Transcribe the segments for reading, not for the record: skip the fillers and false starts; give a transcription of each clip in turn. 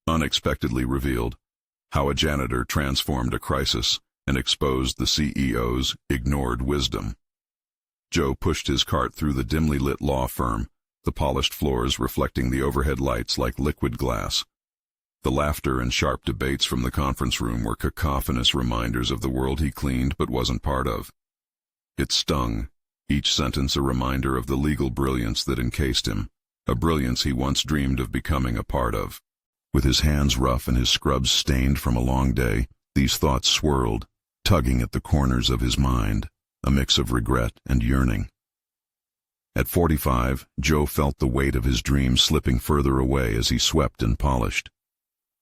unexpectedly revealed how a janitor transformed a crisis and exposed the CEO's ignored wisdom. Joe pushed his cart through the dimly lit law firm, the polished floors reflecting the overhead lights like liquid glass. The laughter and sharp debates from the conference room were cacophonous reminders of the world he cleaned but wasn't part of. It stung, each sentence a reminder of the legal brilliance that encased him, a brilliance he once dreamed of becoming a part of. With his hands rough and his scrubs stained from a long day, these thoughts swirled, tugging at the corners of his mind, a mix of regret and yearning. At 45, Joe felt the weight of his dreams slipping further away as he swept and polished.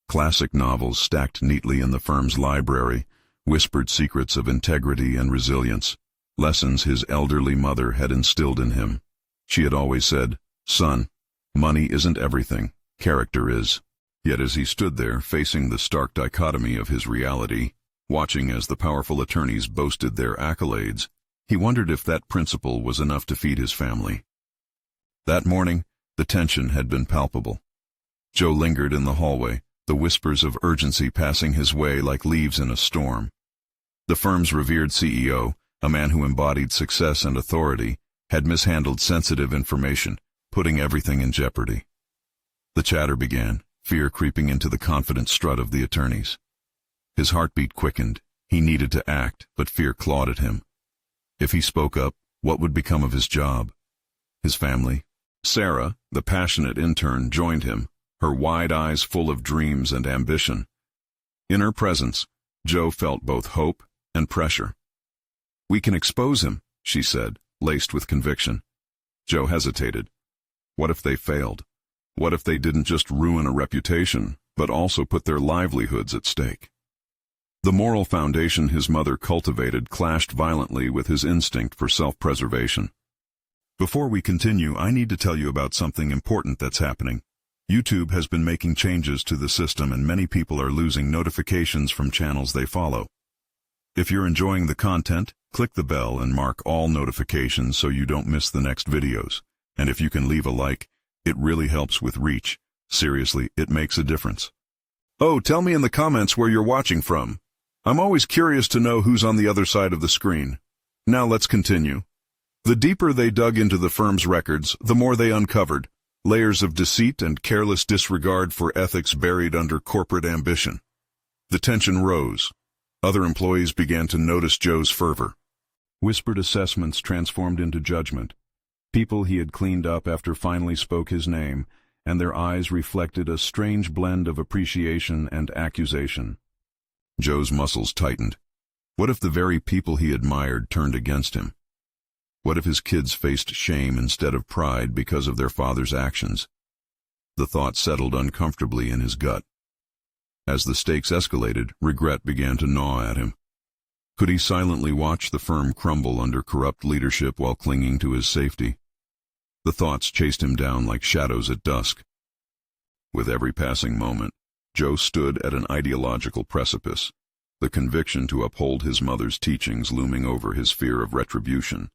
Classic novels stacked neatly in the firm's library whispered secrets of integrity and resilience, lessons his elderly mother had instilled in him. She had always said, "Son, money isn't everything, character is." Yet as he stood there, facing the stark dichotomy of his reality, watching as the powerful attorneys boasted their accolades, he wondered if that principle was enough to feed his family. That morning, the tension had been palpable. Joe lingered in the hallway, the whispers of urgency passing his way like leaves in a storm. The firm's revered CEO, a man who embodied success and authority, had mishandled sensitive information, putting everything in jeopardy. The chatter began, fear creeping into the confident strut of the attorneys. His heartbeat quickened. He needed to act, but fear clawed at him. If he spoke up, what would become of his job? His family? Sarah, the passionate intern, joined him, her wide eyes full of dreams and ambition. In her presence, Joe felt both hope and pressure. "We can expose him," she said, laced with conviction. Joe hesitated. What if they failed? What if they didn't just ruin a reputation, but also put their livelihoods at stake? The moral foundation his mother cultivated clashed violently with his instinct for self-preservation. Before we continue, I need to tell you about something important that's happening. YouTube has been making changes to the system and many people are losing notifications from channels they follow. If you're enjoying the content, click the bell and mark all notifications so you don't miss the next videos. And if you can leave a like, it really helps with reach. Seriously, it makes a difference. Oh, tell me in the comments where you're watching from. I'm always curious to know who's on the other side of the screen. Now let's continue. The deeper they dug into the firm's records, the more they uncovered. Layers of deceit and careless disregard for ethics buried under corporate ambition. The tension rose. Other employees began to notice Joe's fervor. Whispered assessments transformed into judgment. People he had cleaned up after finally spoke his name, and their eyes reflected a strange blend of appreciation and accusation. Joe's muscles tightened. What if the very people he admired turned against him? What if his kids faced shame instead of pride because of their father's actions? The thought settled uncomfortably in his gut. As the stakes escalated, regret began to gnaw at him. Could he silently watch the firm crumble under corrupt leadership while clinging to his safety? The thoughts chased him down like shadows at dusk. With every passing moment, Joe stood at an ideological precipice, the conviction to uphold his mother's teachings looming over his fear of retribution.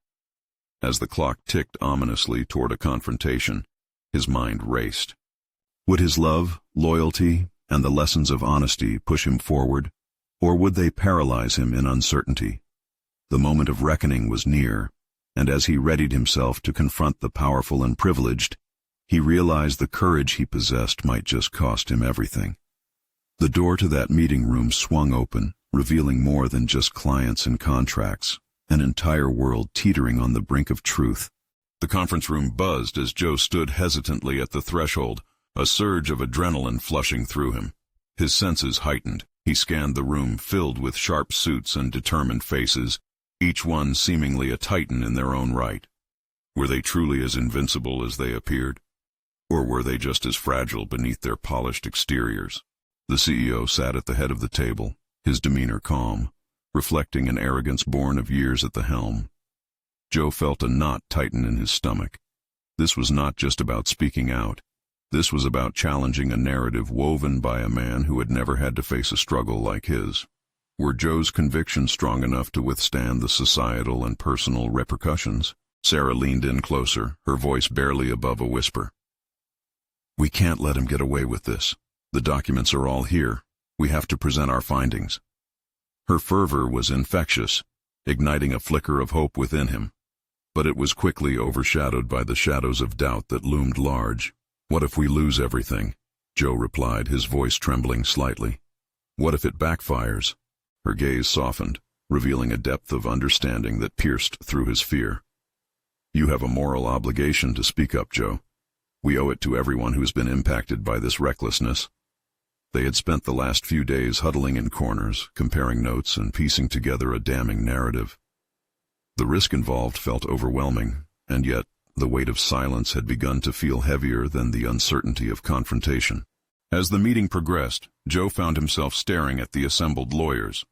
As the clock ticked ominously toward a confrontation, his mind raced. Would his love, loyalty, and the lessons of honesty push him forward, or would they paralyze him in uncertainty? The moment of reckoning was near, and as he readied himself to confront the powerful and privileged, he realized the courage he possessed might just cost him everything. The door to that meeting room swung open, revealing more than just clients and contracts, an entire world teetering on the brink of truth. The conference room buzzed as Joe stood hesitantly at the threshold, a surge of adrenaline flushing through him. His senses heightened. He scanned the room filled with sharp suits and determined faces, each one seemingly a titan in their own right. Were they truly as invincible as they appeared? Or were they just as fragile beneath their polished exteriors? The CEO sat at the head of the table, his demeanor calm, reflecting an arrogance born of years at the helm. Joe felt a knot tighten in his stomach. This was not just about speaking out. This was about challenging a narrative woven by a man who had never had to face a struggle like his. Were Joe's convictions strong enough to withstand the societal and personal repercussions? Sarah leaned in closer, her voice barely above a whisper. "We can't let him get away with this. The documents are all here. We have to present our findings. Her fervor was infectious, igniting a flicker of hope within him. But it was quickly overshadowed by the shadows of doubt that loomed large. What if we lose everything? Joe replied, his voice trembling slightly. What if it backfires? Her gaze softened, revealing a depth of understanding that pierced through his fear. You have a moral obligation to speak up, Joe. We owe it to everyone who's been impacted by this recklessness. They had spent the last few days huddling in corners, comparing notes and piecing together a damning narrative. The risk involved felt overwhelming, and yet the weight of silence had begun to feel heavier than the uncertainty of confrontation. As the meeting progressed, Joe found himself staring at the assembled lawyers.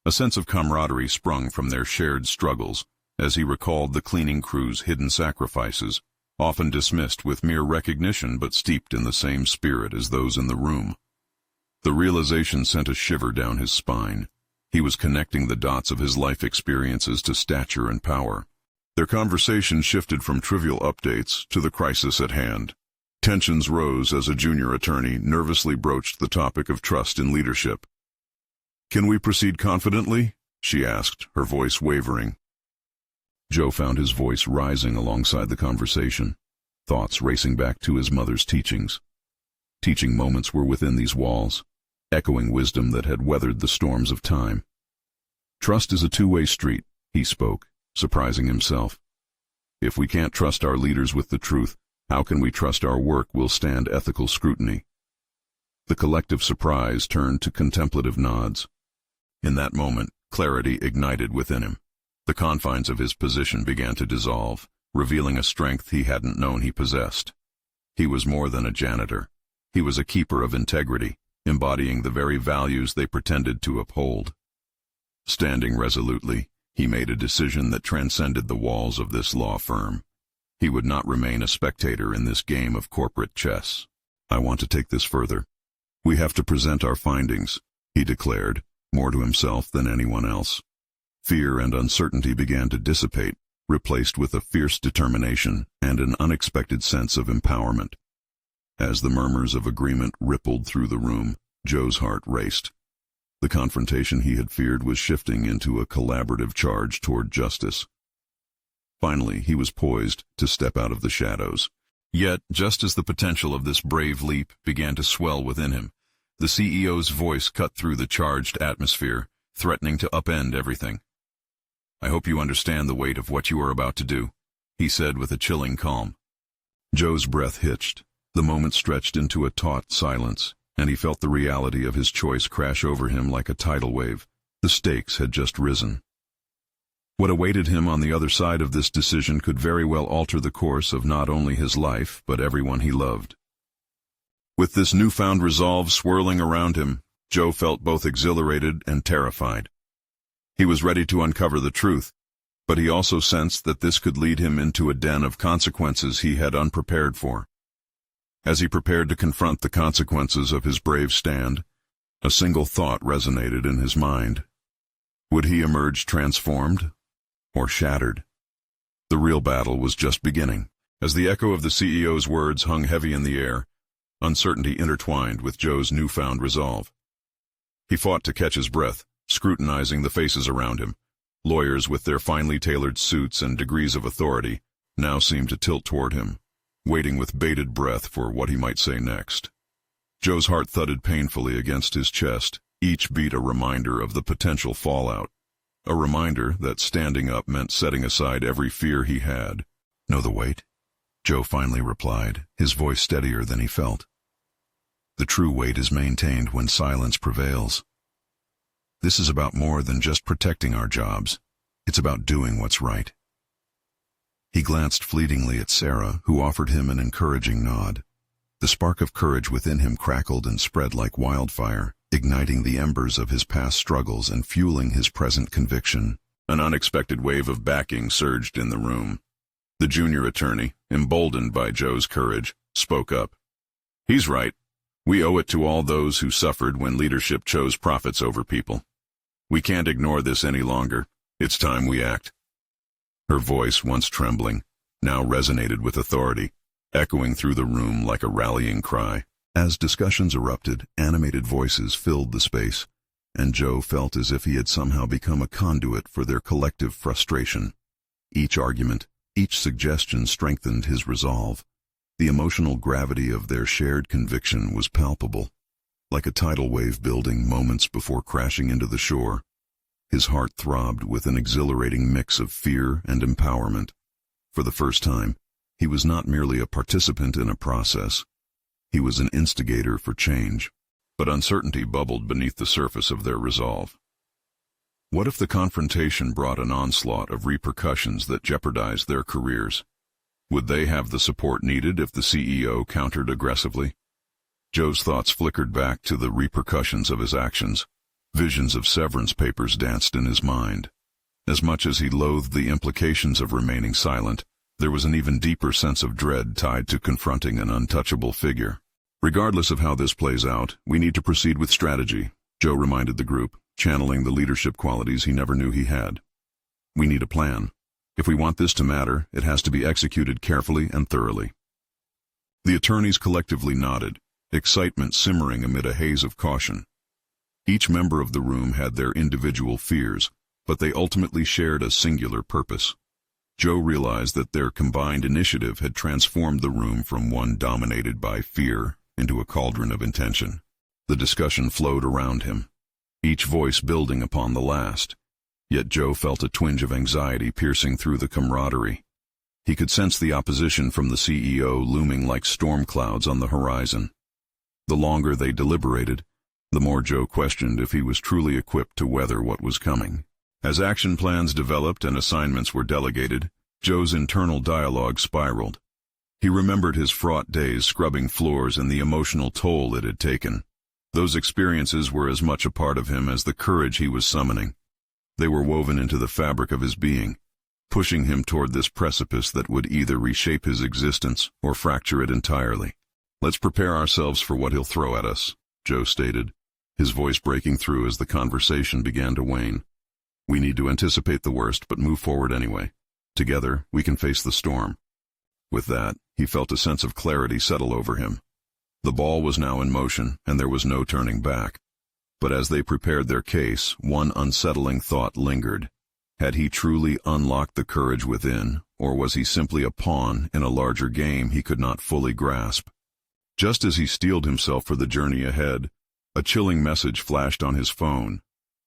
A sense of camaraderie sprung from their shared struggles, as he recalled the cleaning crew's hidden sacrifices, often dismissed with mere recognition but steeped in the same spirit as those in the room. The realization sent a shiver down his spine. He was connecting the dots of his life experiences to stature and power. Their conversation shifted from trivial updates to the crisis at hand. Tensions rose as a junior attorney nervously broached the topic of trust in leadership. "Can we proceed confidently?" she asked, her voice wavering. Joe found his voice rising alongside the conversation, thoughts racing back to his mother's teachings. Teaching moments were within these walls, echoing wisdom that had weathered the storms of time. Trust is a two-way street, he spoke, surprising himself. If we can't trust our leaders with the truth, how can we trust our work will stand ethical scrutiny? The collective surprise turned to contemplative nods. In that moment, clarity ignited within him. The confines of his position began to dissolve, revealing a strength he hadn't known he possessed. He was more than a janitor. He was a keeper of integrity, embodying the very values they pretended to uphold. Standing resolutely, he made a decision that transcended the walls of this law firm. He would not remain a spectator in this game of corporate chess. "I want to take this further. We have to present our findings," he declared, more to himself than anyone else. Fear and uncertainty began to dissipate, replaced with a fierce determination and an unexpected sense of empowerment. As the murmurs of agreement rippled through the room, Joe's heart raced. The confrontation he had feared was shifting into a collaborative charge toward justice. Finally, he was poised to step out of the shadows. Yet, just as the potential of this brave leap began to swell within him, the CEO's voice cut through the charged atmosphere, threatening to upend everything. "I hope you understand the weight of what you are about to do," he said with a chilling calm. Joe's breath hitched. The moment stretched into a taut silence, and he felt the reality of his choice crash over him like a tidal wave. The stakes had just risen. What awaited him on the other side of this decision could very well alter the course of not only his life, but everyone he loved. With this newfound resolve swirling around him, Joe felt both exhilarated and terrified. He was ready to uncover the truth, but he also sensed that this could lead him into a den of consequences he had unprepared for. As he prepared to confront the consequences of his brave stand, a single thought resonated in his mind. Would he emerge transformed or shattered? The real battle was just beginning. As the echo of the CEO's words hung heavy in the air, uncertainty intertwined with Joe's newfound resolve. He fought to catch his breath, scrutinizing the faces around him. Lawyers with their finely tailored suits and degrees of authority now seemed to tilt toward him, waiting with bated breath for what he might say next. Joe's heart thudded painfully against his chest, each beat a reminder of the potential fallout. A reminder that standing up meant setting aside every fear he had. "Know the weight?" Joe finally replied, his voice steadier than he felt. "The true weight is maintained when silence prevails. This is about more than just protecting our jobs. It's about doing what's right." He glanced fleetingly at Sarah, who offered him an encouraging nod. The spark of courage within him crackled and spread like wildfire, igniting the embers of his past struggles and fueling his present conviction. An unexpected wave of backing surged in the room. The junior attorney, emboldened by Joe's courage, spoke up. "He's right. We owe it to all those who suffered when leadership chose profits over people. We can't ignore this any longer. It's time we act." Her voice, once trembling, now resonated with authority, echoing through the room like a rallying cry. As discussions erupted, animated voices filled the space, and Joe felt as if he had somehow become a conduit for their collective frustration. Each argument, each suggestion strengthened his resolve. The emotional gravity of their shared conviction was palpable, like a tidal wave building moments before crashing into the shore. His heart throbbed with an exhilarating mix of fear and empowerment. For the first time, he was not merely a participant in a process. He was an instigator for change. But uncertainty bubbled beneath the surface of their resolve. What if the confrontation brought an onslaught of repercussions that jeopardized their careers? Would they have the support needed if the CEO countered aggressively? Joe's thoughts flickered back to the repercussions of his actions. Visions of severance papers danced in his mind. As much as he loathed the implications of remaining silent, there was an even deeper sense of dread tied to confronting an untouchable figure. Regardless of how this plays out, we need to proceed with strategy, Joe reminded the group, channeling the leadership qualities he never knew he had. We need a plan. If we want this to matter, it has to be executed carefully and thoroughly. The attorneys collectively nodded, excitement simmering amid a haze of caution. Each member of the room had their individual fears, but they ultimately shared a singular purpose. Joe realized that their combined initiative had transformed the room from one dominated by fear into a cauldron of intention. The discussion flowed around him, each voice building upon the last. Yet Joe felt a twinge of anxiety piercing through the camaraderie. He could sense the opposition from the CEO looming like storm clouds on the horizon. The longer they deliberated, the more Joe questioned if he was truly equipped to weather what was coming. As action plans developed and assignments were delegated, Joe's internal dialogue spiraled. He remembered his fraught days scrubbing floors and the emotional toll it had taken. Those experiences were as much a part of him as the courage he was summoning. They were woven into the fabric of his being, pushing him toward this precipice that would either reshape his existence or fracture it entirely. "Let's prepare ourselves for what he'll throw at us," Joe stated, his voice breaking through as the conversation began to wane. "We need to anticipate the worst, but move forward anyway. Together, we can face the storm." With that, he felt a sense of clarity settle over him. The ball was now in motion, and there was no turning back. But as they prepared their case, one unsettling thought lingered. Had he truly unlocked the courage within, or was he simply a pawn in a larger game he could not fully grasp? Just as he steeled himself for the journey ahead, a chilling message flashed on his phone,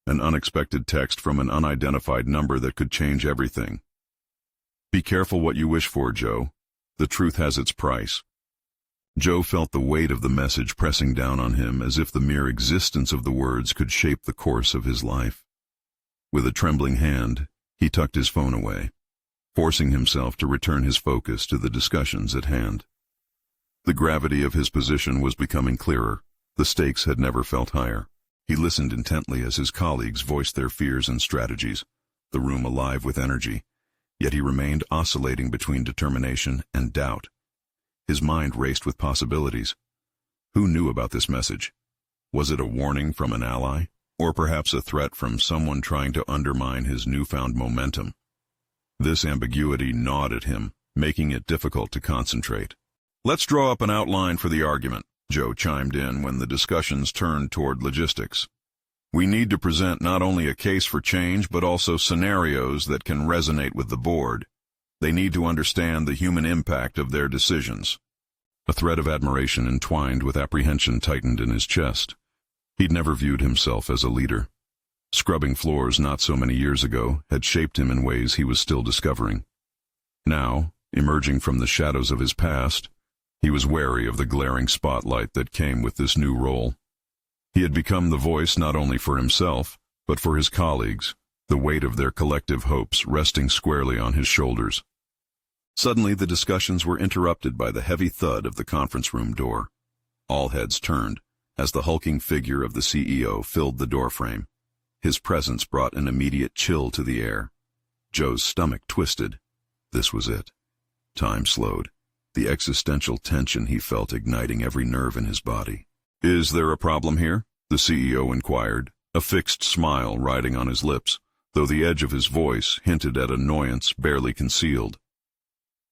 an unexpected text from an unidentified number that could change everything. "Be careful what you wish for, Joe. The truth has its price." Joe felt the weight of the message pressing down on him as if the mere existence of the words could shape the course of his life. With a trembling hand, he tucked his phone away, forcing himself to return his focus to the discussions at hand. The gravity of his position was becoming clearer. The stakes had never felt higher. He listened intently as his colleagues voiced their fears and strategies, the room alive with energy, yet he remained oscillating between determination and doubt. His mind raced with possibilities. Who knew about this message? Was it a warning from an ally, or perhaps a threat from someone trying to undermine his newfound momentum? This ambiguity gnawed at him, making it difficult to concentrate. "Let's draw up an outline for the argument," Joe chimed in when the discussions turned toward logistics. "We need to present not only a case for change but also scenarios that can resonate with the board. They need to understand the human impact of their decisions." A thread of admiration entwined with apprehension tightened in his chest. He'd never viewed himself as a leader. Scrubbing floors not so many years ago had shaped him in ways he was still discovering. Now, emerging from the shadows of his past, he was wary of the glaring spotlight that came with this new role. He had become the voice not only for himself, but for his colleagues, the weight of their collective hopes resting squarely on his shoulders. Suddenly, the discussions were interrupted by the heavy thud of the conference room door. All heads turned, as the hulking figure of the CEO filled the doorframe. His presence brought an immediate chill to the air. Joe's stomach twisted. This was it. Time slowed, the existential tension he felt igniting every nerve in his body. "Is there a problem here?" the CEO inquired, a fixed smile riding on his lips, though the edge of his voice hinted at annoyance barely concealed.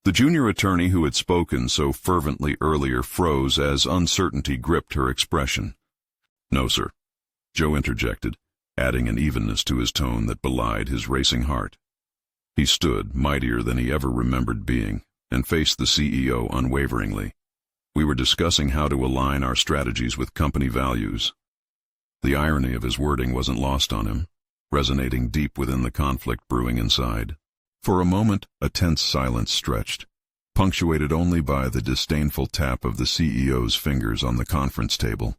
The junior attorney who had spoken so fervently earlier froze as uncertainty gripped her expression. "No, sir," Joe interjected, adding an evenness to his tone that belied his racing heart. He stood, mightier than he ever remembered being, and faced the CEO unwaveringly. "We were discussing how to align our strategies with company values." The irony of his wording wasn't lost on him, resonating deep within the conflict brewing inside. For a moment, a tense silence stretched, punctuated only by the disdainful tap of the CEO's fingers on the conference table.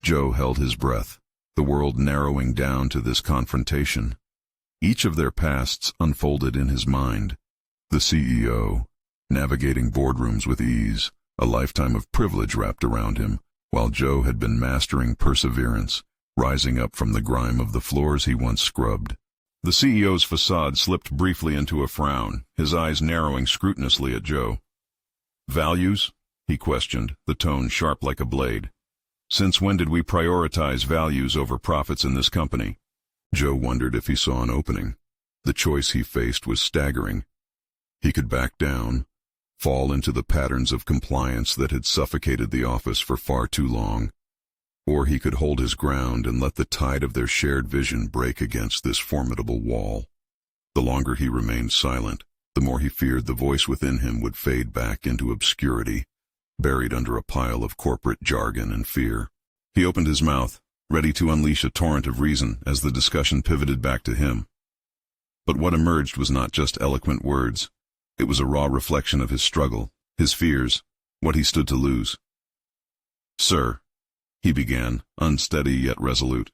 Joe held his breath, the world narrowing down to this confrontation. Each of their pasts unfolded in his mind. The CEO, navigating boardrooms with ease, a lifetime of privilege wrapped around him, while Joe had been mastering perseverance, rising up from the grime of the floors he once scrubbed. The CEO's facade slipped briefly into a frown, his eyes narrowing scrupulously at Joe. "Values?" he questioned, the tone sharp like a blade. "Since when did we prioritize values over profits in this company?" Joe wondered if he saw an opening. The choice he faced was staggering. He could back down, fall into the patterns of compliance that had suffocated the office for far too long, or he could hold his ground and let the tide of their shared vision break against this formidable wall. The longer he remained silent, the more he feared the voice within him would fade back into obscurity, buried under a pile of corporate jargon and fear. He opened his mouth, ready to unleash a torrent of reason as the discussion pivoted back to him. But what emerged was not just eloquent words. It was a raw reflection of his struggle, his fears, what he stood to lose. "Sir," he began, unsteady yet resolute,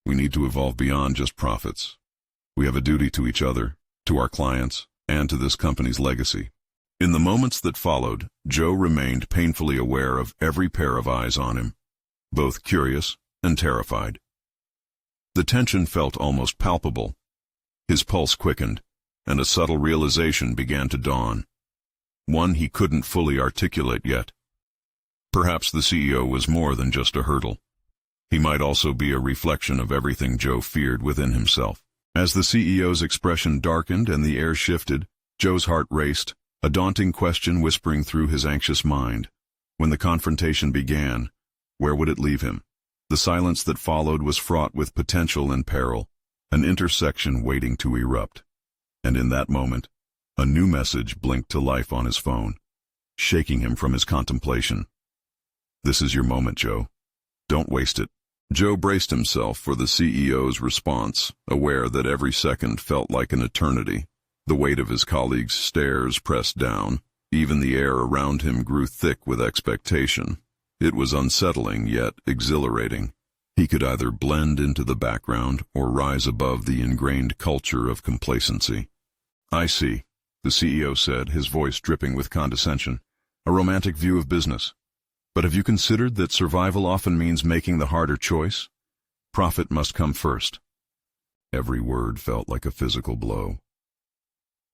"we need to evolve beyond just profits. We have a duty to each other, to our clients, and to this company's legacy." In the moments that followed, Joe remained painfully aware of every pair of eyes on him, both curious and terrified. The tension felt almost palpable. His pulse quickened, and a subtle realization began to dawn. One he couldn't fully articulate yet. Perhaps the CEO was more than just a hurdle. He might also be a reflection of everything Joe feared within himself. As the CEO's expression darkened and the air shifted, Joe's heart raced, a daunting question whispering through his anxious mind. When the confrontation began, where would it leave him? The silence that followed was fraught with potential and peril, an intersection waiting to erupt. And in that moment, a new message blinked to life on his phone, shaking him from his contemplation. "This is your moment, Joe. Don't waste it." Joe braced himself for the CEO's response, aware that every second felt like an eternity. The weight of his colleagues' stares pressed down. Even the air around him grew thick with expectation. It was unsettling, yet exhilarating. He could either blend into the background or rise above the ingrained culture of complacency. "I see," the CEO said, his voice dripping with condescension. "A romantic view of business. But have you considered that survival often means making the harder choice? Profit must come first." Every word felt like a physical blow.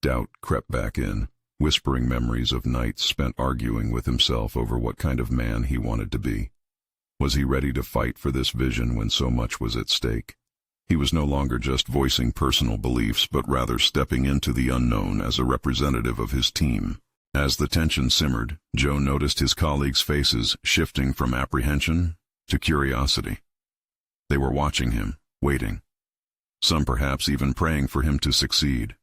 Doubt crept back in, whispering memories of nights spent arguing with himself over what kind of man he wanted to be. Was he ready to fight for this vision when so much was at stake? He was no longer just voicing personal beliefs, but rather stepping into the unknown as a representative of his team. As the tension simmered, Joe noticed his colleagues' faces shifting from apprehension to curiosity. They were watching him, waiting. Some perhaps even praying for him to succeed.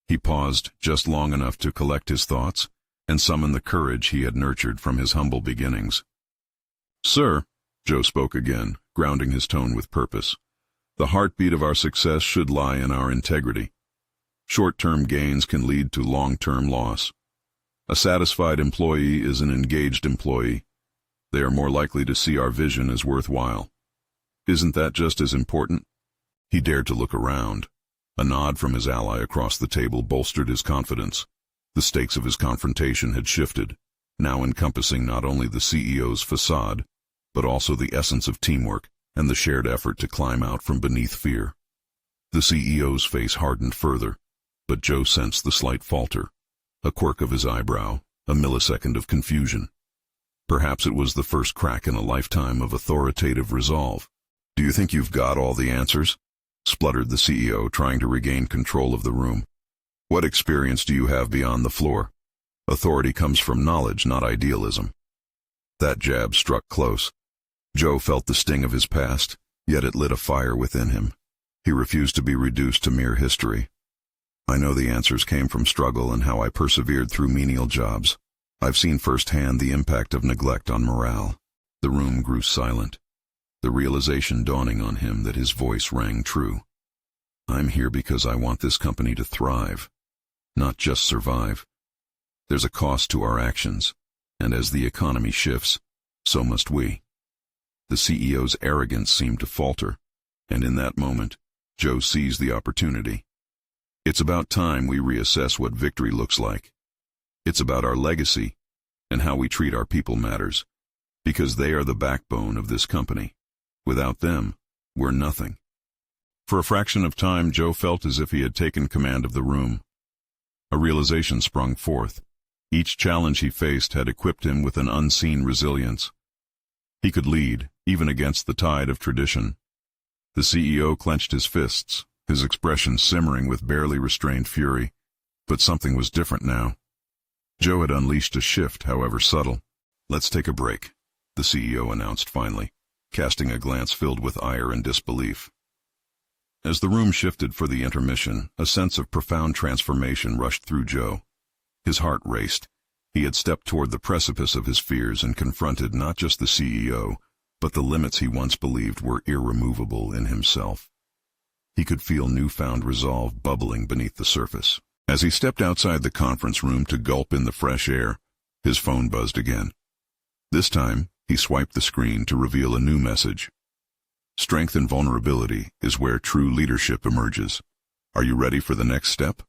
He paused just long enough to collect his thoughts and summon the courage he had nurtured from his humble beginnings. "Sir," Joe spoke again, grounding his tone with purpose, "the heartbeat of our success should lie in our integrity. Short-term gains can lead to long-term loss. A satisfied employee is an engaged employee. They are more likely to see our vision as worthwhile. Isn't that just as important?" He dared to look around. A nod from his ally across the table bolstered his confidence. The stakes of his confrontation had shifted, now encompassing not only the CEO's facade, but also the essence of teamwork and the shared effort to climb out from beneath fear. The CEO's face hardened further, but Joe sensed the slight falter, a quirk of his eyebrow, a millisecond of confusion. Perhaps it was the first crack in a lifetime of authoritative resolve. "Do you think you've got all the answers?" spluttered the CEO, trying to regain control of the room. What experience do you have beyond the floor? Authority comes from knowledge, not idealism. That jab struck close. Joe felt the sting of his past, yet it lit a fire within him. He refused to be reduced to mere history. I know the answers came from struggle and how I persevered through menial jobs. I've seen firsthand the impact of neglect on morale. The room grew silent, the realization dawning on him that his voice rang true. I'm here because I want this company to thrive, not just survive. There's a cost to our actions, and as the economy shifts, so must we. The CEO's arrogance seemed to falter, and in that moment, Joe seized the opportunity. It's about time we reassess what victory looks like. It's about our legacy, and how we treat our people matters, because they are the backbone of this company. Without them, we're nothing. For a fraction of time, Joe felt as if he had taken command of the room. A realization sprung forth. Each challenge he faced had equipped him with an unseen resilience. He could lead, even against the tide of tradition. The CEO clenched his fists, his expression simmering with barely restrained fury. But something was different now. Joe had unleashed a shift, however subtle. Let's take a break, the CEO announced finally, casting a glance filled with ire and disbelief. As the room shifted for the intermission, a sense of profound transformation rushed through Joe. His heart raced. He had stepped toward the precipice of his fears and confronted not just the CEO, but the limits he once believed were irremovable in himself. He could feel newfound resolve bubbling beneath the surface. As he stepped outside the conference room to gulp in the fresh air, his phone buzzed again. This time, he swiped the screen to reveal a new message. Strength and vulnerability is where true leadership emerges. Are you ready for the next step?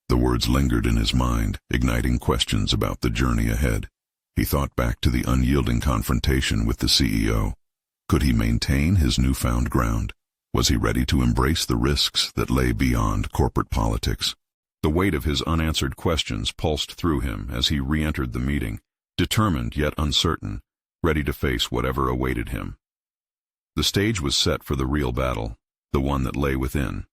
The words lingered in his mind, igniting questions about the journey ahead. He thought back to the unyielding confrontation with the CEO. Could he maintain his newfound ground? Was he ready to embrace the risks that lay beyond corporate politics? The weight of his unanswered questions pulsed through him as he re-entered the meeting, determined yet uncertain, ready to face whatever awaited him. The stage was set for the real battle, the one that lay within.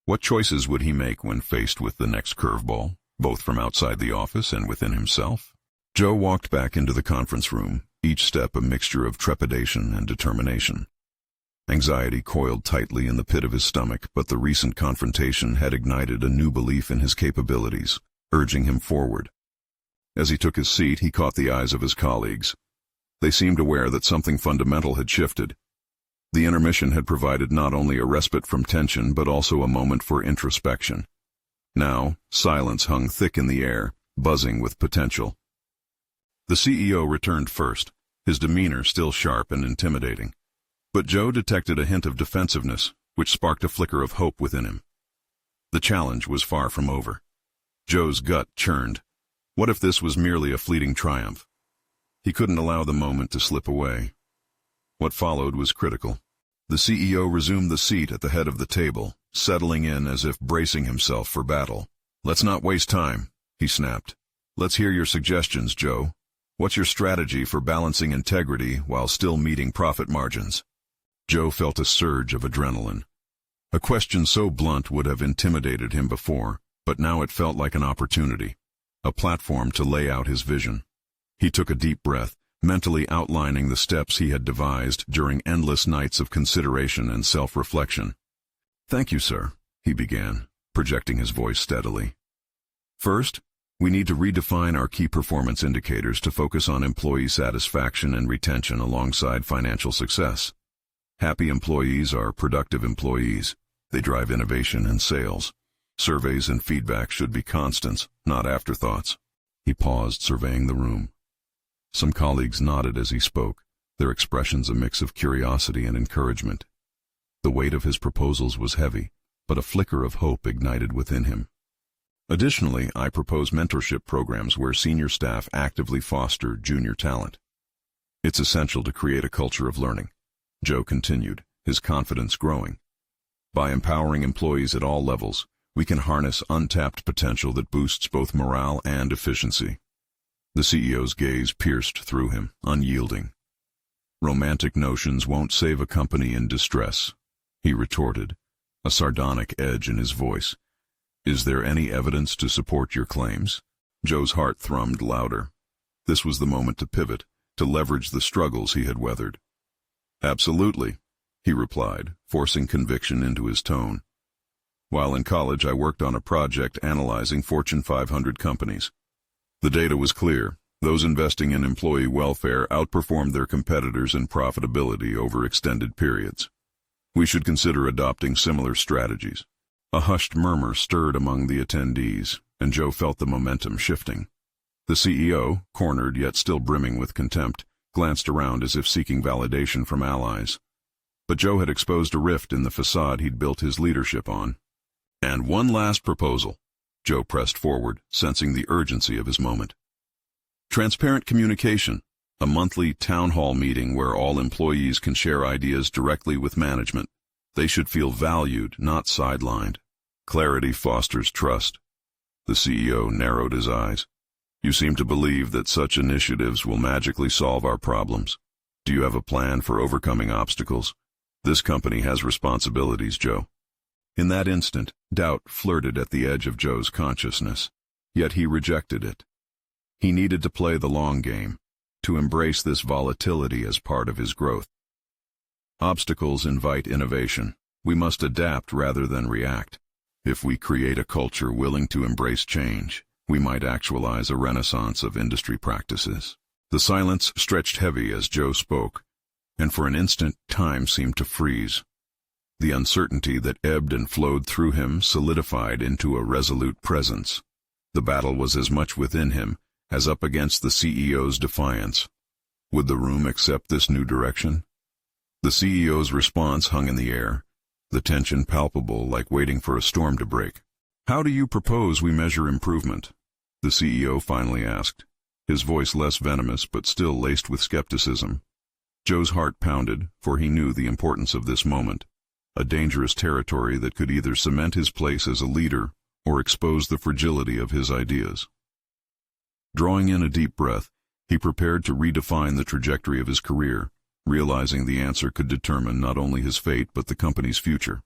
What choices would he make when faced with the next curveball, both from outside the office and within himself? Joe walked back into the conference room, each step a mixture of trepidation and determination. Anxiety coiled tightly in the pit of his stomach, but the recent confrontation had ignited a new belief in his capabilities, urging him forward. As he took his seat, he caught the eyes of his colleagues. They seemed aware that something fundamental had shifted. The intermission had provided not only a respite from tension, but also a moment for introspection. Now, silence hung thick in the air, buzzing with potential. The CEO returned first, his demeanor still sharp and intimidating. But Joe detected a hint of defensiveness, which sparked a flicker of hope within him. The challenge was far from over. Joe's gut churned. What if this was merely a fleeting triumph? He couldn't allow the moment to slip away. What followed was critical. The CEO resumed the seat at the head of the table, settling in as if bracing himself for battle. Let's not waste time, he snapped. Let's hear your suggestions, Joe. What's your strategy for balancing integrity while still meeting profit margins? Joe felt a surge of adrenaline. A question so blunt would have intimidated him before, but now it felt like an opportunity, a platform to lay out his vision. He took a deep breath, mentally outlining the steps he had devised during endless nights of consideration and self-reflection. Thank you, sir, he began, projecting his voice steadily. First, we need to redefine our key performance indicators to focus on employee satisfaction and retention alongside financial success. Happy employees are productive employees. They drive innovation and sales. Surveys and feedback should be constants, not afterthoughts. He paused, surveying the room. Some colleagues nodded as he spoke, their expressions a mix of curiosity and encouragement. The weight of his proposals was heavy, but a flicker of hope ignited within him. Additionally, I propose mentorship programs where senior staff actively foster junior talent. It's essential to create a culture of learning, Joe continued, his confidence growing. By empowering employees at all levels, we can harness untapped potential that boosts both morale and efficiency. The CEO's gaze pierced through him, unyielding. Romantic notions won't save a company in distress, he retorted, a sardonic edge in his voice. Is there any evidence to support your claims? Joe's heart thrummed louder. This was the moment to pivot, to leverage the struggles he had weathered. Absolutely, he replied, forcing conviction into his tone. While in college, I worked on a project analyzing Fortune 500 companies. The data was clear. Those investing in employee welfare outperformed their competitors in profitability over extended periods. We should consider adopting similar strategies. A hushed murmur stirred among the attendees, and Joe felt the momentum shifting. The CEO, cornered yet still brimming with contempt, glanced around as if seeking validation from allies. But Joe had exposed a rift in the facade he'd built his leadership on. And one last proposal. Joe pressed forward, sensing the urgency of his moment. Transparent communication, a monthly town hall meeting where all employees can share ideas directly with management. They should feel valued, not sidelined. Clarity fosters trust. The CEO narrowed his eyes. You seem to believe that such initiatives will magically solve our problems. Do you have a plan for overcoming obstacles? This company has responsibilities, Joe. In that instant, doubt flirted at the edge of Joe's consciousness, yet he rejected it. He needed to play the long game, to embrace this volatility as part of his growth. Obstacles invite innovation. We must adapt rather than react. If we create a culture willing to embrace change, we might actualize a renaissance of industry practices. The silence stretched heavy as Joe spoke, and for an instant time seemed to freeze. The uncertainty that ebbed and flowed through him solidified into a resolute presence. The battle was as much within him as up against the CEO's defiance. Would the room accept this new direction? The CEO's response hung in the air, the tension palpable like waiting for a storm to break. How do you propose we measure improvement? The CEO finally asked, his voice less venomous but still laced with skepticism. Joe's heart pounded, for he knew the importance of this moment, a dangerous territory that could either cement his place as a leader or expose the fragility of his ideas. Drawing in a deep breath, he prepared to redefine the trajectory of his career, realizing the answer could determine not only his fate but the company's future.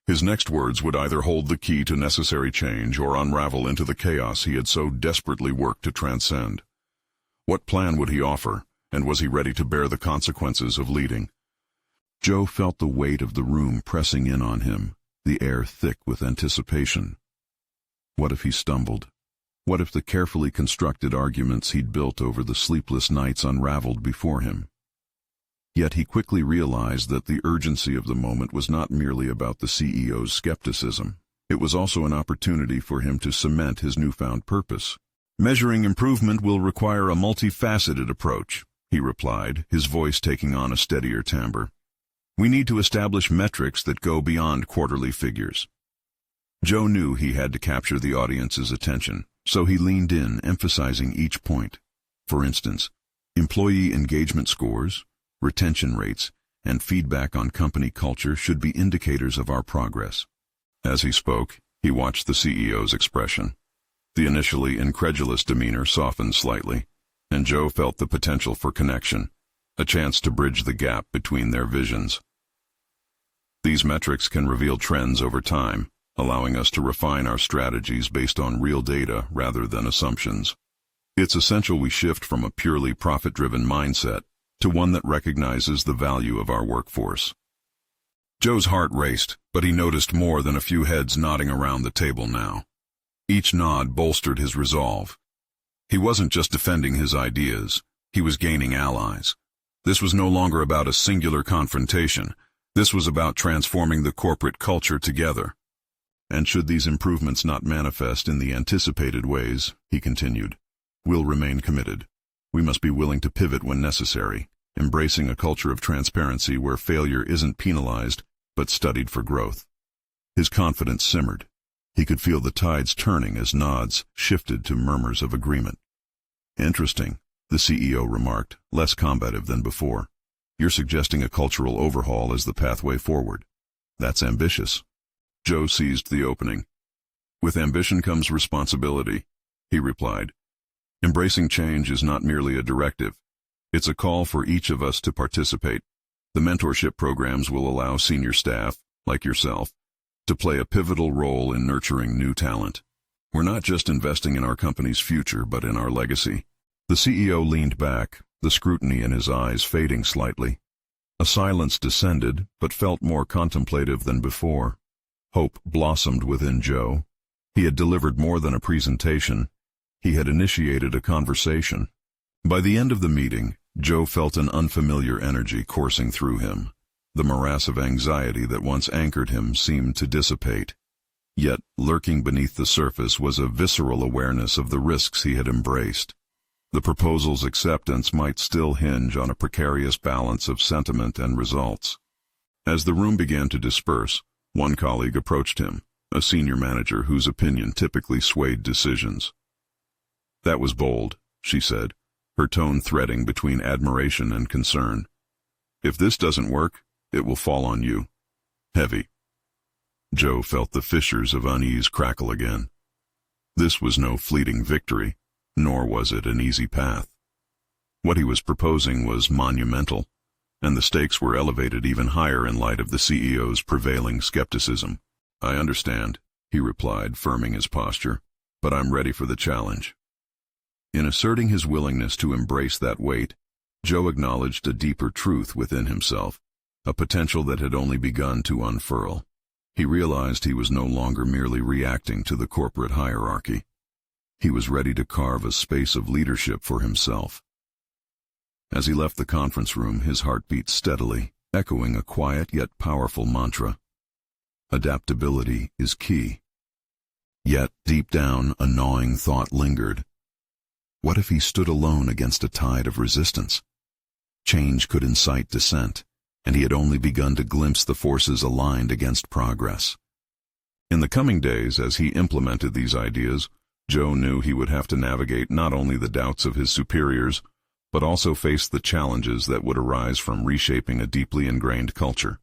His next words would either hold the key to necessary change or unravel into the chaos he had so desperately worked to transcend. What plan would he offer, and was he ready to bear the consequences of leading? Joe felt the weight of the room pressing in on him, the air thick with anticipation. What if he stumbled? What if the carefully constructed arguments he'd built over the sleepless nights unraveled before him? Yet he quickly realized that the urgency of the moment was not merely about the CEO's skepticism. It was also an opportunity for him to cement his newfound purpose. Measuring improvement will require a multifaceted approach, he replied, his voice taking on a steadier timbre. We need to establish metrics that go beyond quarterly figures. Joe knew he had to capture the audience's attention, so he leaned in, emphasizing each point. For instance, employee engagement scores, retention rates, and feedback on company culture should be indicators of our progress. As he spoke, he watched the CEO's expression. The initially incredulous demeanor softened slightly, and Joe felt the potential for connection, a chance to bridge the gap between their visions. These metrics can reveal trends over time, allowing us to refine our strategies based on real data rather than assumptions. It's essential we shift from a purely profit-driven mindset to one that recognizes the value of our workforce. Joe's heart raced, but he noticed more than a few heads nodding around the table now. Each nod bolstered his resolve. He wasn't just defending his ideas, he was gaining allies. This was no longer about a singular confrontation. This was about transforming the corporate culture together. And should these improvements not manifest in the anticipated ways, he continued, we'll remain committed. We must be willing to pivot when necessary, embracing a culture of transparency where failure isn't penalized, but studied for growth. His confidence simmered. He could feel the tides turning as nods shifted to murmurs of agreement. Interesting, the CEO remarked, less combative than before. You're suggesting a cultural overhaul as the pathway forward. That's ambitious. Joe seized the opening. With ambition comes responsibility, he replied. Embracing change is not merely a directive. It's a call for each of us to participate. The mentorship programs will allow senior staff, like yourself, to play a pivotal role in nurturing new talent. We're not just investing in our company's future, but in our legacy. The CEO leaned back, the scrutiny in his eyes fading slightly. A silence descended, but felt more contemplative than before. Hope blossomed within Joe. He had delivered more than a presentation. He had initiated a conversation. By the end of the meeting, Joe felt an unfamiliar energy coursing through him. The morass of anxiety that once anchored him seemed to dissipate. Yet, lurking beneath the surface was a visceral awareness of the risks he had embraced. The proposal's acceptance might still hinge on a precarious balance of sentiment and results. As the room began to disperse, one colleague approached him, a senior manager whose opinion typically swayed decisions. "That was bold," she said, her tone threading between admiration and concern. "If this doesn't work, it will fall on you. Heavy." Joe felt the fissures of unease crackle again. This was no fleeting victory, nor was it an easy path. What he was proposing was monumental, and the stakes were elevated even higher in light of the CEO's prevailing skepticism. "I understand," he replied, firming his posture, "but I'm ready for the challenge." In asserting his willingness to embrace that weight, Joe acknowledged a deeper truth within himself, a potential that had only begun to unfurl. He realized he was no longer merely reacting to the corporate hierarchy. He was ready to carve a space of leadership for himself. As he left the conference room, his heart beat steadily, echoing a quiet yet powerful mantra. Adaptability is key. Yet, deep down, a gnawing thought lingered. What if he stood alone against a tide of resistance? Change could incite dissent, and he had only begun to glimpse the forces aligned against progress. In the coming days, as he implemented these ideas, Joe knew he would have to navigate not only the doubts of his superiors, but also face the challenges that would arise from reshaping a deeply ingrained culture.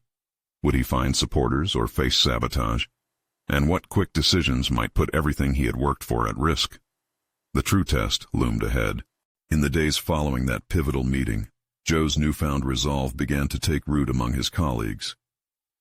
Would he find supporters or face sabotage? And what quick decisions might put everything he had worked for at risk? The true test loomed ahead. In the days following that pivotal meeting, Joe's newfound resolve began to take root among his colleagues.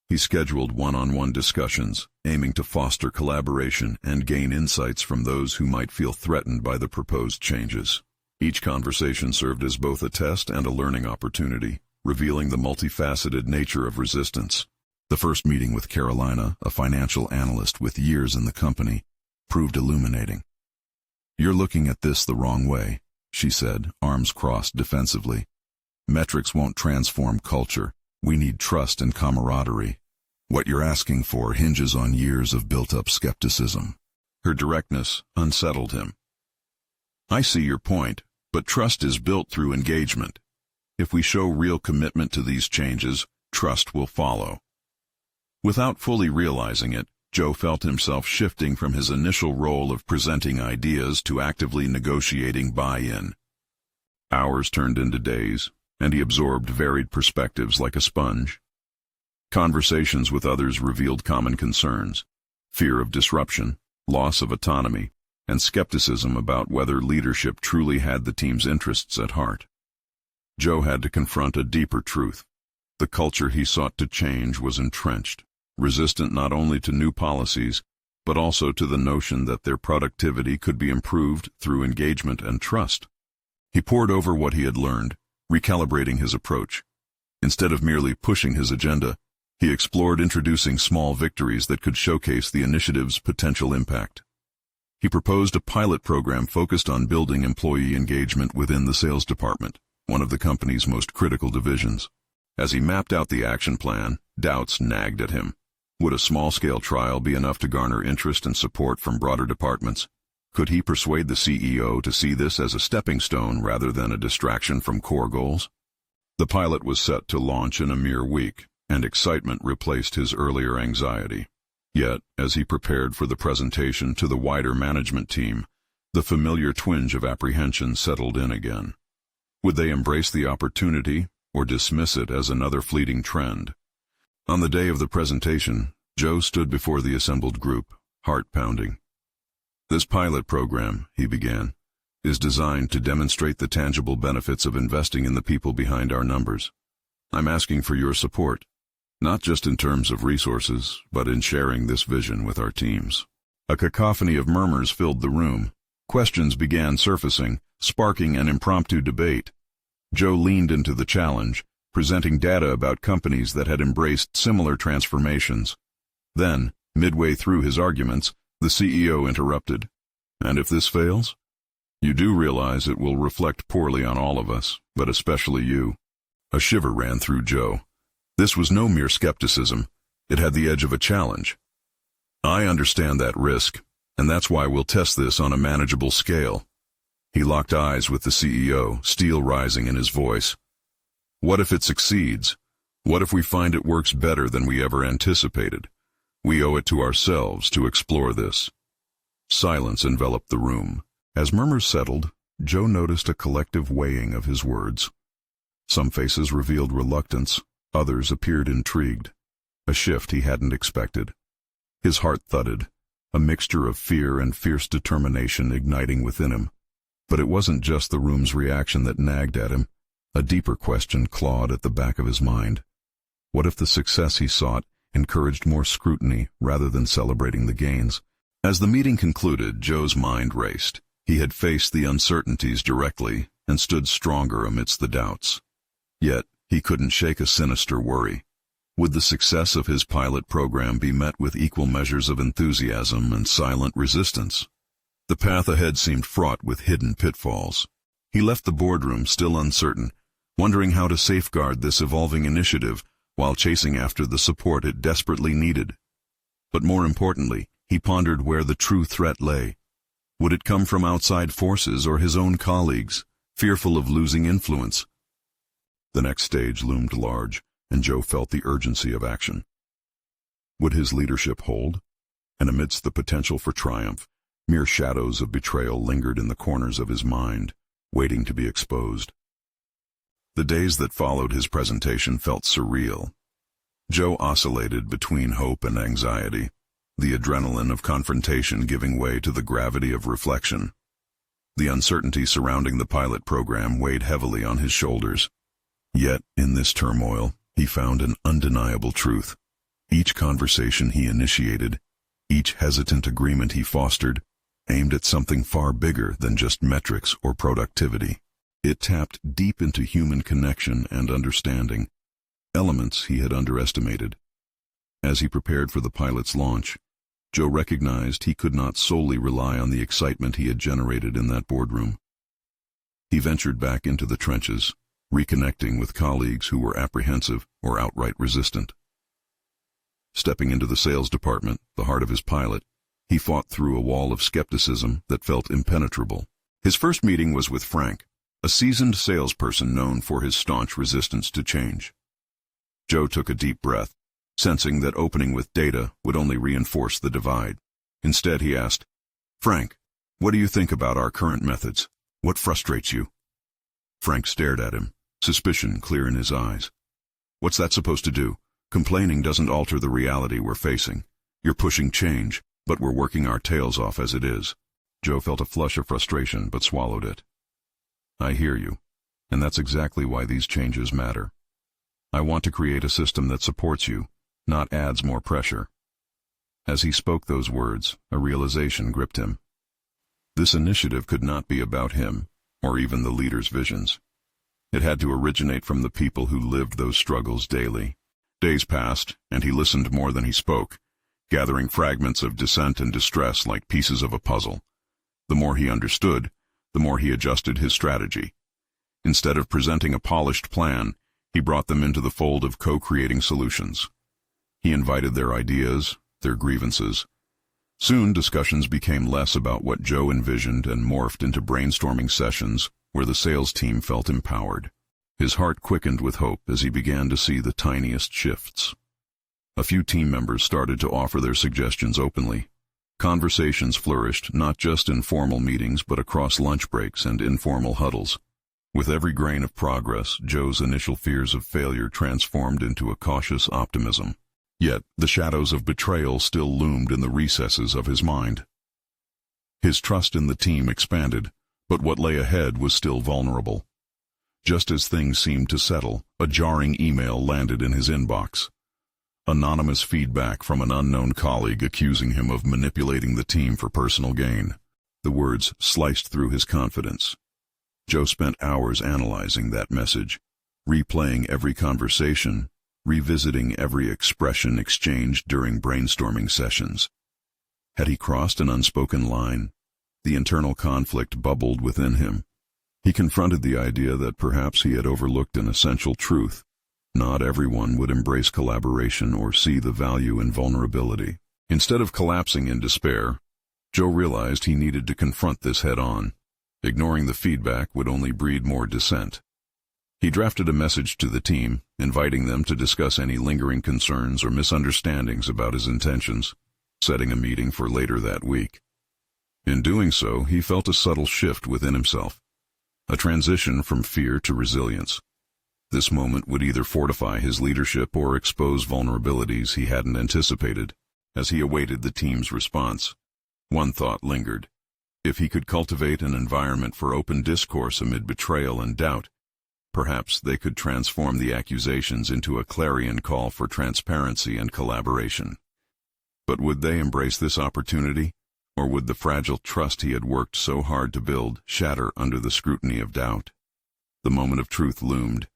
He scheduled one-on-one discussions, aiming to foster collaboration and gain insights from those who might feel threatened by the proposed changes. Each conversation served as both a test and a learning opportunity, revealing the multifaceted nature of resistance. The first meeting with Carolina, a financial analyst with years in the company, proved illuminating. "You're looking at this the wrong way," she said, arms crossed defensively. "Metrics won't transform culture. We need trust and camaraderie. What you're asking for hinges on years of built-up skepticism." Her directness unsettled him. "I see your point, but trust is built through engagement. If we show real commitment to these changes, trust will follow." Without fully realizing it, Joe felt himself shifting from his initial role of presenting ideas to actively negotiating buy-in. Hours turned into days, and he absorbed varied perspectives like a sponge. Conversations with others revealed common concerns: fear of disruption, loss of autonomy, and skepticism about whether leadership truly had the team's interests at heart. Joe had to confront a deeper truth. The culture he sought to change was entrenched, resistant not only to new policies, but also to the notion that their productivity could be improved through engagement and trust. He pored over what he had learned, recalibrating his approach. Instead of merely pushing his agenda, he explored introducing small victories that could showcase the initiative's potential impact. He proposed a pilot program focused on building employee engagement within the sales department, one of the company's most critical divisions. As he mapped out the action plan, doubts nagged at him. Would a small-scale trial be enough to garner interest and support from broader departments? Could he persuade the CEO to see this as a stepping stone rather than a distraction from core goals? The pilot was set to launch in a mere week, and excitement replaced his earlier anxiety. Yet, as he prepared for the presentation to the wider management team, the familiar twinge of apprehension settled in again. Would they embrace the opportunity or dismiss it as another fleeting trend? On the day of the presentation, Joe stood before the assembled group, heart pounding. "This pilot program," he began, "is designed to demonstrate the tangible benefits of investing in the people behind our numbers. I'm asking for your support. not just in terms of resources, but in sharing this vision with our teams. A cacophony of murmurs filled the room. Questions began surfacing, sparking an impromptu debate. Joe leaned into the challenge, presenting data about companies that had embraced similar transformations. Then, midway through his arguments, the CEO interrupted. "And if this fails? You do realize it will reflect poorly on all of us, but especially you." A shiver ran through Joe. This was no mere skepticism. It had the edge of a challenge. "I understand that risk, and that's why we'll test this on a manageable scale." He locked eyes with the CEO, steel rising in his voice. "What if it succeeds? What if we find it works better than we ever anticipated? We owe it to ourselves to explore this." Silence enveloped the room. As murmurs settled, Joe noticed a collective weighing of his words. Some faces revealed reluctance, others appeared intrigued. A shift he hadn't expected. His heart thudded, a mixture of fear and fierce determination igniting within him. But it wasn't just the room's reaction that nagged at him. A deeper question clawed at the back of his mind. What if the success he sought encouraged more scrutiny rather than celebrating the gains? As the meeting concluded, Joe's mind raced. He had faced the uncertainties directly and stood stronger amidst the doubts. Yet, he couldn't shake a sinister worry. Would the success of his pilot program be met with equal measures of enthusiasm and silent resistance? The path ahead seemed fraught with hidden pitfalls. He left the boardroom still uncertain, wondering how to safeguard this evolving initiative while chasing after the support it desperately needed. But more importantly, he pondered where the true threat lay. Would it come from outside forces or his own colleagues, fearful of losing influence? The next stage loomed large, and Joe felt the urgency of action. Would his leadership hold? And amidst the potential for triumph, mere shadows of betrayal lingered in the corners of his mind, waiting to be exposed. The days that followed his presentation felt surreal. Joe oscillated between hope and anxiety, the adrenaline of confrontation giving way to the gravity of reflection. The uncertainty surrounding the pilot program weighed heavily on his shoulders. Yet, in this turmoil, he found an undeniable truth. Each conversation he initiated, each hesitant agreement he fostered, aimed at something far bigger than just metrics or productivity. It tapped deep into human connection and understanding, elements he had underestimated. As he prepared for the pilot's launch, Joe recognized he could not solely rely on the excitement he had generated in that boardroom. He ventured back into the trenches, reconnecting with colleagues who were apprehensive or outright resistant. Stepping into the sales department, the heart of his pilot, he fought through a wall of skepticism that felt impenetrable. His first meeting was with Frank, a seasoned salesperson known for his staunch resistance to change. Joe took a deep breath, sensing that opening with data would only reinforce the divide. Instead, he asked, "Frank, what do you think about our current methods? What frustrates you?" Frank stared at him, suspicion clear in his eyes. "What's that supposed to do? Complaining doesn't alter the reality we're facing. You're pushing change, but we're working our tails off as it is." Joe felt a flush of frustration but swallowed it. "I hear you, and that's exactly why these changes matter. I want to create a system that supports you, not adds more pressure." As he spoke those words, a realization gripped him. This initiative could not be about him, or even the leader's visions. It had to originate from the people who lived those struggles daily. Days passed, and he listened more than he spoke, gathering fragments of dissent and distress like pieces of a puzzle. The more he understood, the more he adjusted his strategy. Instead of presenting a polished plan, he brought them into the fold of co-creating solutions. He invited their ideas, their grievances. Soon, discussions became less about what Joe envisioned and morphed into brainstorming sessions where the sales team felt empowered. His heart quickened with hope as he began to see the tiniest shifts. A few team members started to offer their suggestions openly. Conversations flourished not just in formal meetings but across lunch breaks and informal huddles. With every grain of progress, Joe's initial fears of failure transformed into a cautious optimism. Yet, the shadows of betrayal still loomed in the recesses of his mind. His trust in the team expanded, but what lay ahead was still vulnerable. Just as things seemed to settle, a jarring email landed in his inbox. Anonymous feedback from an unknown colleague accusing him of manipulating the team for personal gain. The words sliced through his confidence. Joe spent hours analyzing that message, replaying every conversation, revisiting every expression exchanged during brainstorming sessions. Had he crossed an unspoken line? The internal conflict bubbled within him. He confronted the idea that perhaps he had overlooked an essential truth. Not everyone would embrace collaboration or see the value in vulnerability. Instead of collapsing in despair, Joe realized he needed to confront this head-on. Ignoring the feedback would only breed more dissent. He drafted a message to the team, inviting them to discuss any lingering concerns or misunderstandings about his intentions, setting a meeting for later that week. In doing so, he felt a subtle shift within himself, a transition from fear to resilience. This moment would either fortify his leadership or expose vulnerabilities he hadn't anticipated. As he awaited the team's response, one thought lingered. If he could cultivate an environment for open discourse amid betrayal and doubt, perhaps they could transform the accusations into a clarion call for transparency and collaboration. But would they embrace this opportunity, or would the fragile trust he had worked so hard to build shatter under the scrutiny of doubt? The moment of truth loomed,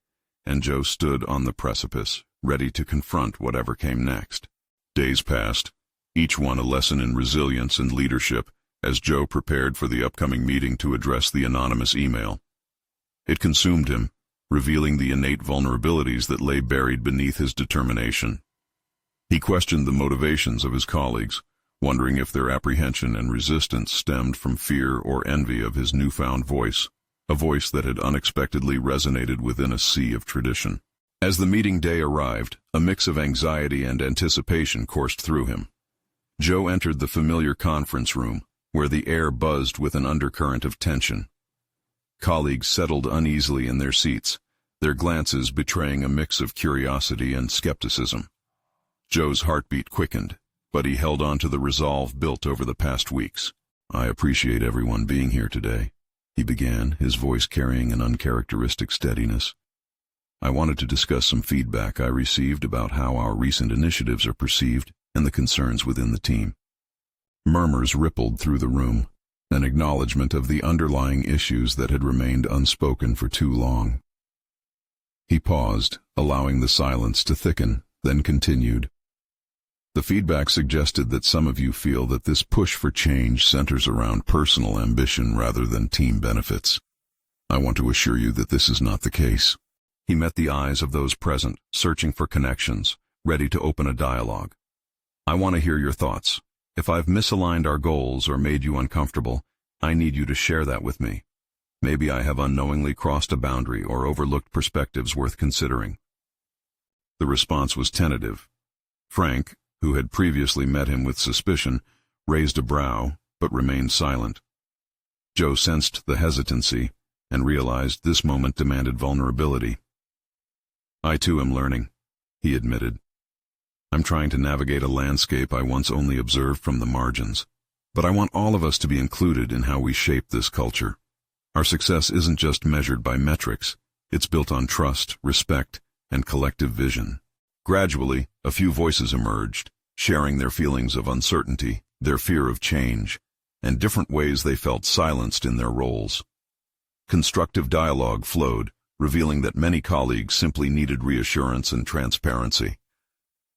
and Joe stood on the precipice, ready to confront whatever came next. Days passed, each one a lesson in resilience and leadership, as Joe prepared for the upcoming meeting to address the anonymous email. It consumed him, revealing the innate vulnerabilities that lay buried beneath his determination. He questioned the motivations of his colleagues, wondering if their apprehension and resistance stemmed from fear or envy of his newfound voice, a voice that had unexpectedly resonated within a sea of tradition. As the meeting day arrived, a mix of anxiety and anticipation coursed through him. Joe entered the familiar conference room, where the air buzzed with an undercurrent of tension. Colleagues settled uneasily in their seats, their glances betraying a mix of curiosity and skepticism. Joe's heartbeat quickened, but he held on to the resolve built over the past weeks. "I appreciate everyone being here today," he began, his voice carrying an uncharacteristic steadiness. "I wanted to discuss some feedback I received about how our recent initiatives are perceived and the concerns within the team." Murmurs rippled through the room, an acknowledgement of the underlying issues that had remained unspoken for too long. He paused, allowing the silence to thicken, then continued. "The feedback suggested that some of you feel that this push for change centers around personal ambition rather than team benefits. I want to assure you that this is not the case." He met the eyes of those present, searching for connections, ready to open a dialogue. "I want to hear your thoughts. If I've misaligned our goals or made you uncomfortable, I need you to share that with me. Maybe I have unknowingly crossed a boundary or overlooked perspectives worth considering." The response was tentative. Frank, who had previously met him with suspicion, raised a brow, but remained silent. Joe sensed the hesitancy and realized this moment demanded vulnerability. "I too am learning," he admitted. "I'm trying to navigate a landscape I once only observed from the margins, but I want all of us to be included in how we shape this culture. Our success isn't just measured by metrics, it's built on trust, respect, and collective vision." Gradually, a few voices emerged, sharing their feelings of uncertainty, their fear of change, and different ways they felt silenced in their roles. Constructive dialogue flowed, revealing that many colleagues simply needed reassurance and transparency.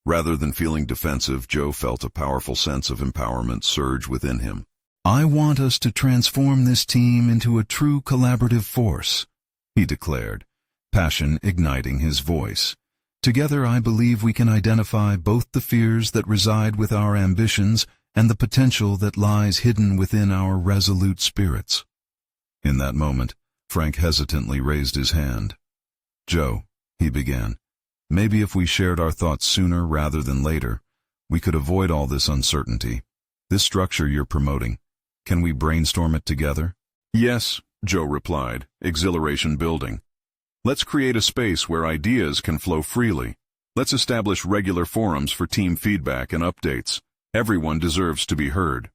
Rather than feeling defensive, Joe felt a powerful sense of empowerment surge within him. "I want us to transform this team into a true collaborative force," he declared, passion igniting his voice. "Together I believe we can identify both the fears that reside with our ambitions and the potential that lies hidden within our resolute spirits." In that moment, Frank hesitantly raised his hand. "Joe," he began, "maybe if we shared our thoughts sooner rather than later, we could avoid all this uncertainty. This structure you're promoting, can we brainstorm it together?" "Yes," Joe replied, exhilaration building. "Let's create a space where ideas can flow freely. Let's establish regular forums for team feedback and updates. Everyone deserves to be heard."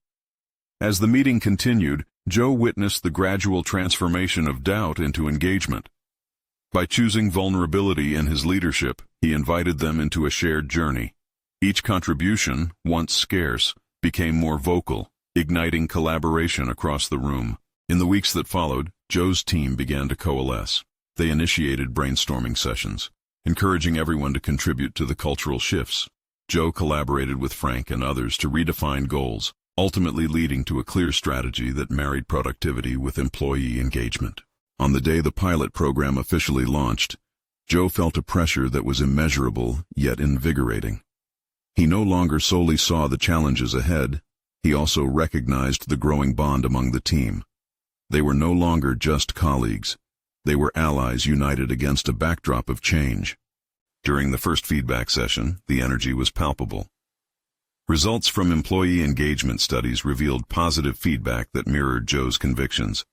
As the meeting continued, Joe witnessed the gradual transformation of doubt into engagement. By choosing vulnerability in his leadership, he invited them into a shared journey, Each contribution, once scarce, became more vocal, igniting collaboration across the room. In the weeks that followed, Joe's team began to coalesce. They initiated brainstorming sessions, encouraging everyone to contribute to the cultural shifts. Joe collaborated with Frank and others to redefine goals, ultimately leading to a clear strategy that married productivity with employee engagement. On the day the pilot program officially launched, Joe felt a pressure that was immeasurable yet invigorating. He no longer solely saw the challenges ahead, he also recognized the growing bond among the team. They were no longer just colleagues. They were allies united against a backdrop of change. During the first feedback session, the energy was palpable. Results from employee engagement studies revealed positive feedback that mirrored Joe's convictions.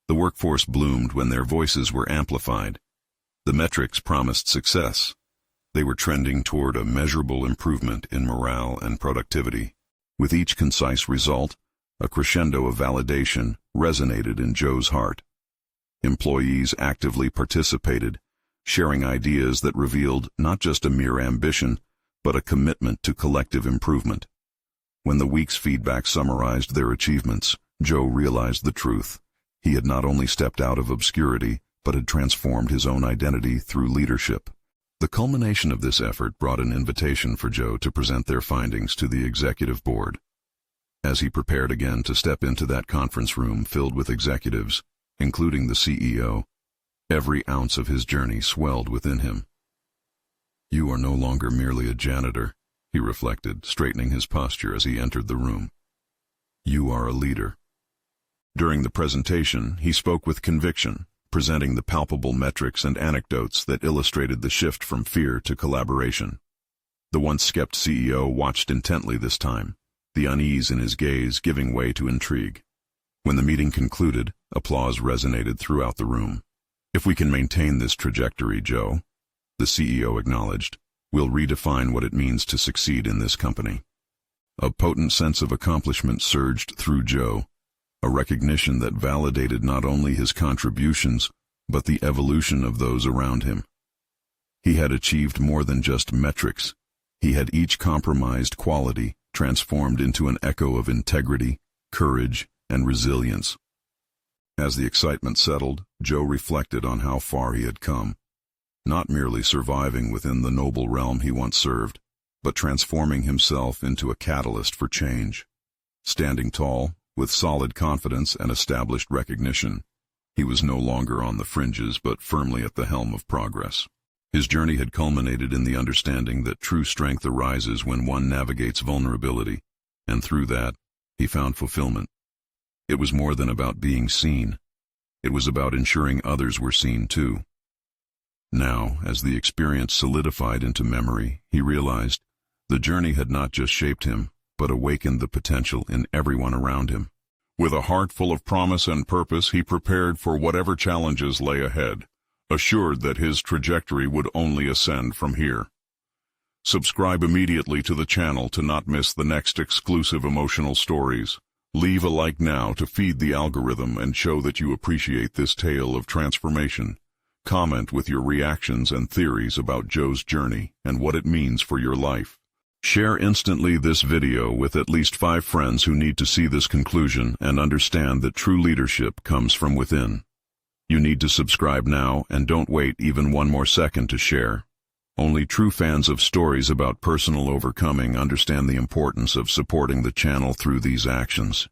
The workforce bloomed when their voices were amplified. The metrics promised success. They were trending toward a measurable improvement in morale and productivity. With each concise result, a crescendo of validation resonated in Joe's heart. Employees actively participated, sharing ideas that revealed not just a mere ambition, but a commitment to collective improvement. When the week's feedback summarized their achievements, Joe realized the truth. He had not only stepped out of obscurity, but had transformed his own identity through leadership. The culmination of this effort brought an invitation for Joe to present their findings to the executive board. As he prepared again to step into that conference room filled with executives, including the CEO, every ounce of his journey swelled within him. "You are no longer merely a janitor," he reflected, straightening his posture as he entered the room. "You are a leader." During the presentation, he spoke with conviction, presenting the palpable metrics and anecdotes that illustrated the shift from fear to collaboration. The once skeptical CEO watched intently this time, the unease in his gaze giving way to intrigue. When the meeting concluded, applause resonated throughout the room. "If we can maintain this trajectory, Joe," the CEO acknowledged, "we'll redefine what it means to succeed in this company." A potent sense of accomplishment surged through Joe, a recognition that validated not only his contributions, but the evolution of those around him. He had achieved more than just metrics. He had each compromised quality transformed into an echo of integrity, courage, and resilience. As the excitement settled, Joe reflected on how far he had come, not merely surviving within the noble realm he once served, but transforming himself into a catalyst for change. Standing tall, with solid confidence and established recognition, he was no longer on the fringes but firmly at the helm of progress. His journey had culminated in the understanding that true strength arises when one navigates vulnerability, and through that, he found fulfillment. It was more than about being seen. It was about ensuring others were seen too. Now, as the experience solidified into memory, he realized the journey had not just shaped him, but awakened the potential in everyone around him. With a heart full of promise and purpose, he prepared for whatever challenges lay ahead, assured that his trajectory would only ascend from here. Subscribe immediately to the channel to not miss the next exclusive emotional stories. Leave a like now to feed the algorithm and show that you appreciate this tale of transformation. Comment with your reactions and theories about Joe's journey and what it means for your life. Share instantly this video with at least 5 friends who need to see this conclusion and understand that true leadership comes from within. You need to subscribe now and don't wait even one more second to share. Only true fans of stories about personal overcoming understand the importance of supporting the channel through these actions.